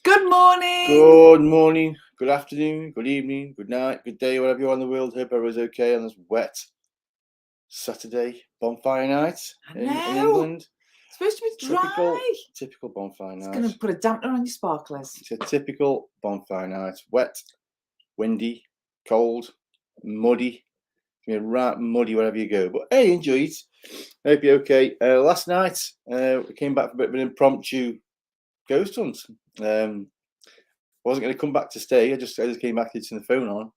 Good morning. Good morning, good afternoon, good evening, good night, good day, wherever you are in the world. Hope everyone's okay on this wet Saturday bonfire night in England. It's supposed to be dry. Typical bonfire night. It's going to put a dampener on your sparklers. It's a typical bonfire night. Wet, windy, cold, muddy. Right muddy wherever you go. But hey, enjoy it. Hope you're okay. Last night, we came back for a bit of an impromptu ghost hunt. I wasn't going to come back to stay. I just came back to turn the phone on,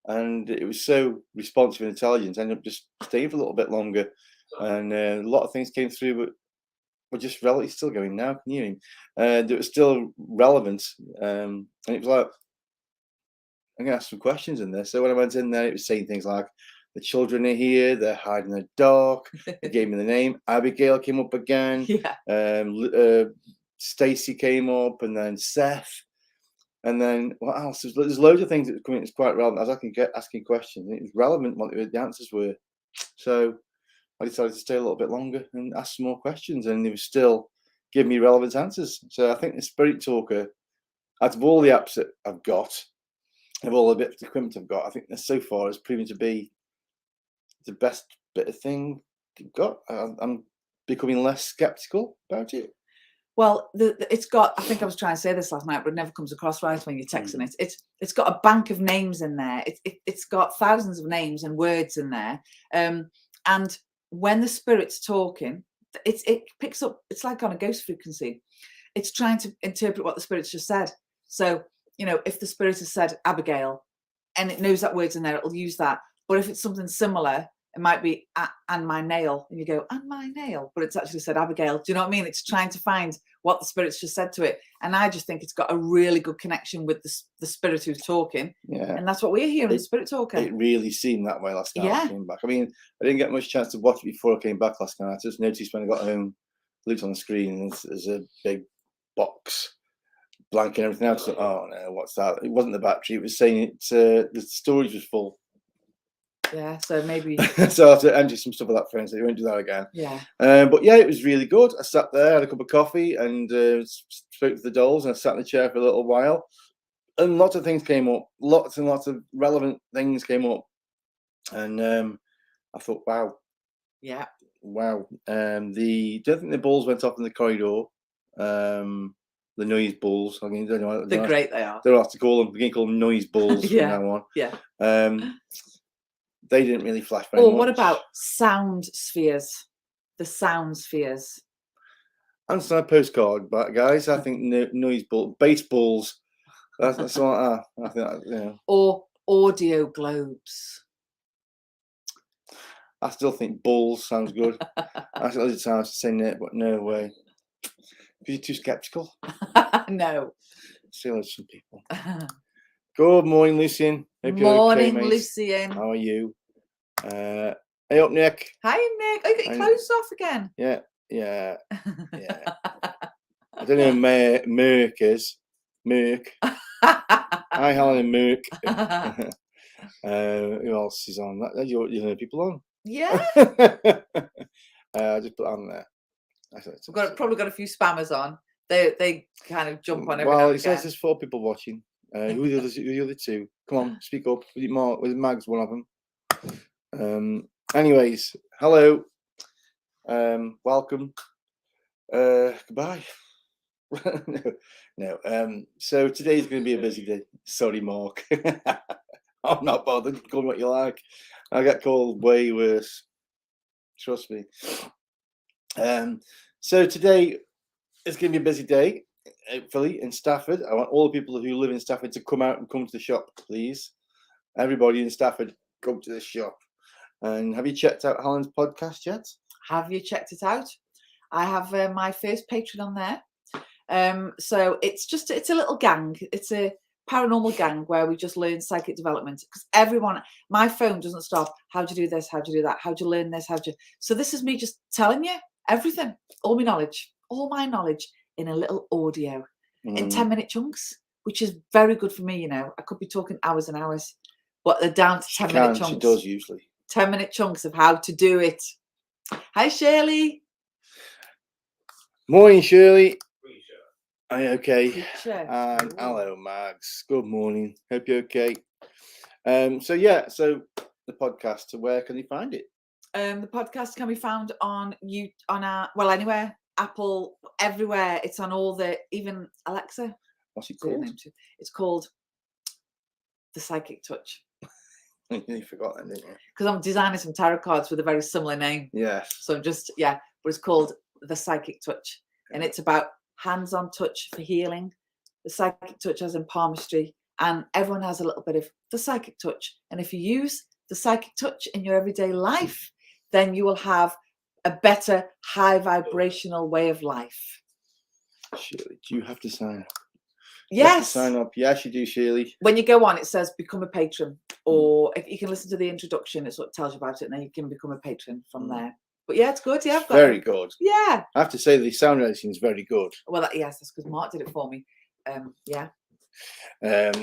and it was so responsive and intelligent. I ended up just staying for a little bit longer, and a lot of things came through, but were just relatively still going now. Can you hear him? That was still relevant, and it was like I'm going to ask some questions in there. So when I went in there, it was saying things like, "The children are here. They're hiding in the dark." They gave me the name. Abigail came up again. Yeah. Stacy came up, and then Seth. And then what else? There's loads of things that come in. It's quite relevant. I was asking questions. And it was relevant what the answers were. So I decided to stay a little bit longer and ask some more questions, and they were still giving me relevant answers. So I think the Spirit Talker, out of all the apps that I've got, of all the bits of equipment I've got, I think this so far has proven to be the best bit of thing I've got. I'm becoming less skeptical about it. Well, it's got. I think I was trying to say this last night, but it never comes across right when you're texting it. It's got a bank of names in there. It's got thousands of names and words in there. And when the Spirit's talking, it picks up. It's like on a ghost frequency. It's trying to interpret what the Spirit's just said. So if the Spirit has said Abigail, and it knows that word's in there, it'll use that. But if it's something similar, it might be and my nail, and you go and my nail, but it's actually said Abigail. Do you know what I mean? It's trying to find what the Spirit's just said to it, and I just think it's got a really good connection with the Spirit who's talking. Yeah, and that's what we're hearing. The Spirit talking. It really seemed that way last night. Yeah. I came back. I mean, I didn't get much chance to watch it before I came back last night. I just noticed when I got home, looked on the screen, and there's a big box, blank and everything else. Oh no, what's that? It wasn't the battery. It was saying the storage was full. Yeah, so maybe. So I have to empty some stuff of that phone, so you won't do that again. Yeah. But yeah, it was really good. I sat there, had a cup of coffee, and spoke to the dolls, and I sat in the chair for a little while. And lots of things came up. Lots and lots of relevant things came up. And I thought, wow. Yeah. Wow. Don't think the balls went off in the corridor. The noise balls. I mean, they're great. They are. Don't have to call them. We can call them noise balls Yeah. from now on. Yeah. They didn't really flash very much. What about sound spheres? The sound spheres. Answer a postcard back, guys. I think noise ball, baseballs. That's like I think that, Or audio globes. I still think balls sounds good. I still have time to say it, but no way. Because you're too skeptical. No. Still have some people. Good morning, Lucian. Hope morning, okay, Lucian. How are you? Hey up, Nick. Hi, Nick. Oh, you got your clothes off again. Yeah. I don't know who Merck is. Merck. Hi, Helen and Merck. Who else is on? You know people on? Yeah. I just put on there. We've probably got a few spammers on. They kind of jump on every now and again. It says there's 4 people watching. Who are the other 2? Come on, speak up. Was Mags one of them? Anyways, hello. Welcome. Goodbye. No. So today's going to be a busy day. Sorry, Mark. I'm not bothered. Call me what you like. I get called way worse. Trust me. So today is going to be a busy day, hopefully, in Stafford. I want all the people who live in Stafford to come out and come to the shop, please. Everybody in Stafford, come to the shop. And have you checked out Helen's podcast yet? Have you checked it out? I have my first patron on there. So it's a little gang. It's a paranormal gang where we just learn psychic development, because my phone doesn't stop. How do you do this? How do you do that? How do you learn this? So this is me just telling you everything, all my knowledge in a little audio in 10-minute chunks, which is very good for me. I could be talking hours and hours, but they're down to 10-minute chunks. She does usually. 10-minute chunks of how to do it. Hi, Shirley. Morning, Shirley. Are you okay? Creature. And Ooh. hello, Mags. Good morning. Hope you're okay. So the podcast. Where can you find it? The podcast can be found on anywhere, Apple, everywhere. It's on all even Alexa. What's it Say your called? name too. It's called The Psychic Touch. You forgot that, didn't you? Because I'm designing some tarot cards with a very similar name. Yes. So but it's called The Psychic Touch. And it's about hands-on touch for healing. The psychic touch as in palmistry. And everyone has a little bit of the psychic touch. And if you use the psychic touch in your everyday life, then you will have a better, high vibrational way of life. Shirley, do you have to sign up? Yes. Sign up. Yes, you do, Shirley. When you go on, it says become a patron, or if you can listen to the introduction, it's what tells you about it, and then you can become a patron from there. But yeah, it's good. Yeah, I've got very good. Yeah, I have to say the sound editing is very good. Well, yes, that's because Mark did it for me. Yeah. No,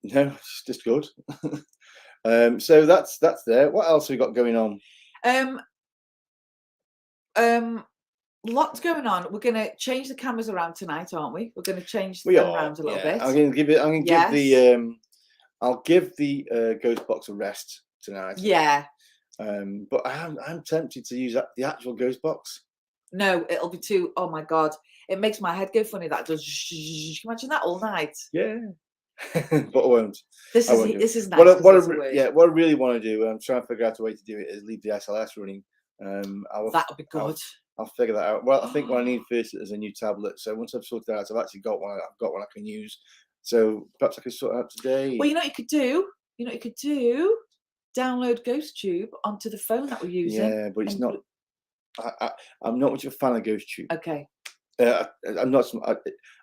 it's just good. So that's there. What else have we got going on? Lots going on. We're going to change the cameras around tonight, aren't we? We're going to change them around a little bit. I'm going to give it. I'm going to give the. I'll give the ghost box a rest tonight. Yeah. But I'm tempted to use the actual ghost box. No, it'll be too. Oh my god, it makes my head go funny. That does. Imagine that all night. Yeah. But I won't. This is nice. What I really want to do, I'm trying to figure out a way to do it, is leave the SLS running. That would be good. I'll figure that out. Well, I think what I need first is a new tablet. So once I've sorted that out, I've actually got one. I've got one I can use. So perhaps I could sort it out today. Well, you know what you could do. Download GhostTube onto the phone that we're using. Yeah, but it's not. I'm not much of a fan of GhostTube. Okay. I'm not.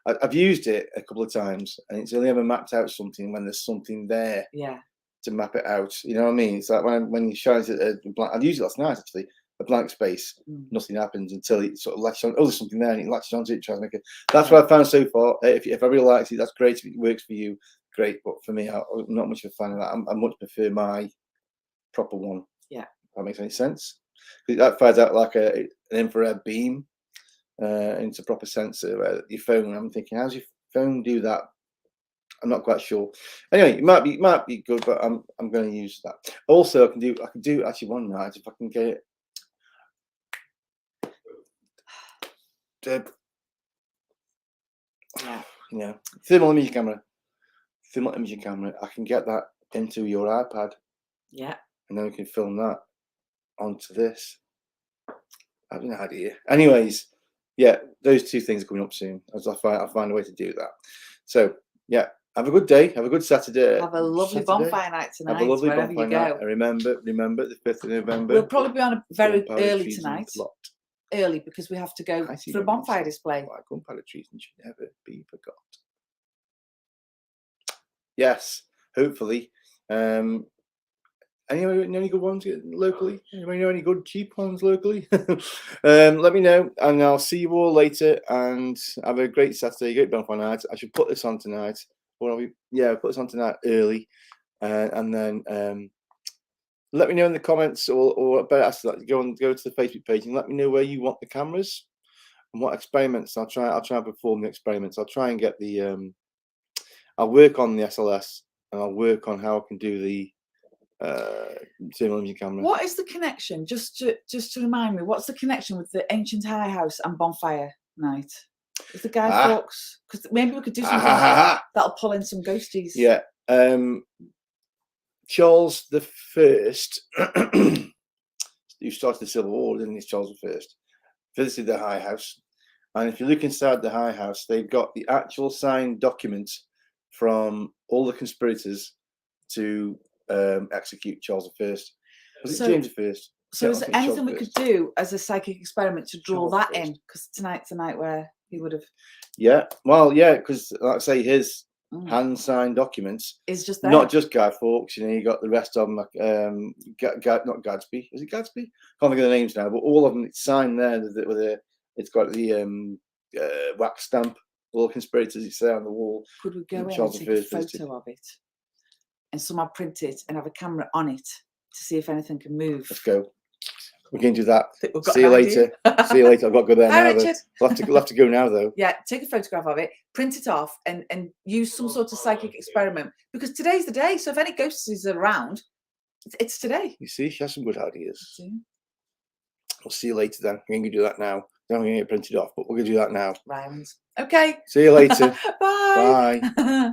I've used it a couple of times, and it's only ever mapped out something when there's something there. Yeah. To map it out, you know what I mean? It's like when you shine it a blank. I've used it last night actually. A blank space, nothing happens until it sort of latches on. Oh, there's something there, and it latches onto it. Tries to make it. That's what I found so far. If I really like it, that's great. If it works for you, great. But for me, I'm not much of a fan of that. I much prefer my proper one. Yeah. If that makes any sense. That fires out like an infrared beam into proper sensor. Your phone. I'm thinking, how's your phone do that? I'm not quite sure. Anyway, it might be good, but I'm going to use that. Also, I can do actually one night if I can get it. You know, thermal imaging camera. I can get that into your iPad. Yeah. And then we can film that onto this. I have an idea. Anyways, yeah, those two things are coming up soon. I'll find a way to do that. So yeah. Have a good day. Have a good Saturday. Have a lovely bonfire night tonight. Have a lovely wherever bonfire you go. night. Remember the 5th of November. We'll probably be on a very early tonight. Early because we have to go for a bonfire display. Why gunpowder treason should never be forgot. Yes, hopefully. Anyway, know any good ones locally? Anybody know any good cheap ones locally? Let me know, and I'll see you all later. And have a great Saturday, great bonfire night. I should put this on tonight. Or I'll put this on tonight early, and then let me know in the comments, or better go to the Facebook page and let me know where you want the cameras and what experiments. I'll try and perform the experiments. I'll try and get the I'll work on the SLS, and I'll work on how I can do the thermal imaging camera. What is the connection? Just to remind me, what's the connection with the ancient high house and bonfire night? Is the Guy Fawkes? Because maybe we could do something that'll pull in some ghosties. Yeah. Charles the First, who started the Civil War, didn't he? Charles the First visited the High House, and if you look inside the High House, they've got the actual signed documents from all the conspirators to execute Charles the First. Was it James the First? So is there anything we could do as a psychic experiment to draw that in? Because tonight's the night where he would have. Yeah, well, yeah, because like I say, his hand signed documents is just there. Not just Guy Fawkes, you got the rest of them. Not Gadsby. Is it Gadsby? Can't think of the names now, but all of them it's signed there with it's got the wax stamp. All conspirators, it's there on the wall. Could we go in and take a photo of it and somehow print it and have a camera on it to see if anything can move? Let's go. We can do that. I think we've got See you an idea. later. See you later. I've got to go there Bye, now. Though. Richard. We'll have to go now though. Yeah, take a photograph of it, print it off, and use some sort of psychic experiment, because today's the day. So if any ghosties are around, it's today. You see, she has some good ideas. See? We'll see you later then. We're going to do that now. Then we're going to get it printed off, but we're going to do that now. Rhymes. Okay. See you later. Bye. Bye.